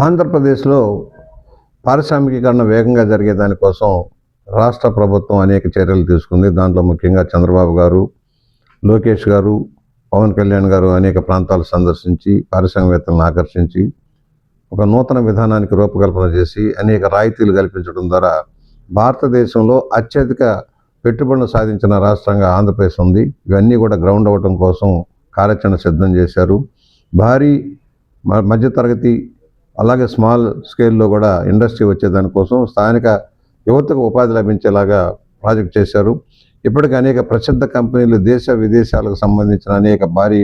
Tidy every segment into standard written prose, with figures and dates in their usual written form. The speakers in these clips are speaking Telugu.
ఆంధ్రప్రదేశ్లో పారిశ్రామికీకరణ వేగంగా జరిగే దానికోసం రాష్ట్ర ప్రభుత్వం అనేక చర్యలు తీసుకుంది. దాంట్లో ముఖ్యంగా చంద్రబాబు గారు, లోకేష్ గారు, పవన్ కళ్యాణ్ గారు అనేక ప్రాంతాలు సందర్శించి పారిశ్రామికవేత్తలను ఆకర్షించి ఒక నూతన విధానానికి రూపకల్పన చేసి అనేక రాయితీలు కల్పించడం ద్వారా భారతదేశంలో అత్యధిక పెట్టుబడులు సాధించిన రాష్ట్రంగా ఆంధ్రప్రదేశ్ ఉంది. ఇవన్నీ కూడా గ్రౌండ్ అవ్వటం కోసం కార్యాచరణ సిద్ధం చేశారు. భారీ మధ్యతరగతి అలాగే స్మాల్ స్కేల్లో కూడా ఇండస్ట్రీ వచ్చేదానికోసం స్థానిక యువతకు ఉపాధి లభించేలాగా ప్రాజెక్ట్ చేశారు. ఇప్పటికీ అనేక ప్రసిద్ధ కంపెనీలు దేశ విదేశాలకు సంబంధించిన అనేక భారీ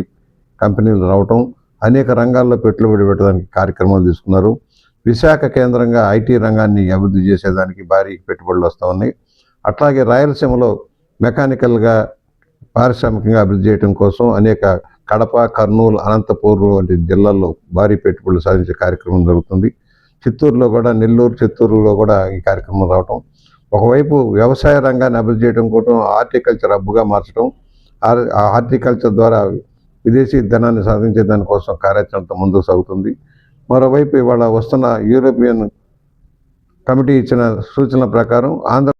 కంపెనీలు రావటం, అనేక రంగాల్లో పెట్టుబడి పెట్టడానికి కార్యక్రమాలు తీసుకున్నారు. విశాఖ కేంద్రంగా ఐటీ రంగాన్ని అభివృద్ధి చేసేదానికి భారీ పెట్టుబడులు వస్తూ ఉన్నాయి. అట్లాగే రాయలసీమలో మెకానికల్గా పారిశ్రామికంగా అభివృద్ధి చేయడం కోసం అనేక కడప, కర్నూలు, అనంతపూర్ వంటి జిల్లాల్లో భారీ పెట్టుబడులు సాధించే కార్యక్రమం జరుగుతుంది. చిత్తూరులో కూడా, నెల్లూరు, చిత్తూరులో కూడా ఈ కార్యక్రమం రావటం, ఒకవైపు వ్యవసాయ రంగాన్ని అభివృద్ధి చేయడం కోసం హార్టికల్చర్ హబ్గా మార్చడం, హార్టికల్చర్ ద్వారా విదేశీ ధనాన్ని సాధించే దానికోసం కార్యాచరణతో ముందుకు సాగుతుంది. మరోవైపు ఇవాళ వస్తున్న యూరోపియన్ కమిటీ ఇచ్చిన సూచనల ప్రకారం ఆంధ్ర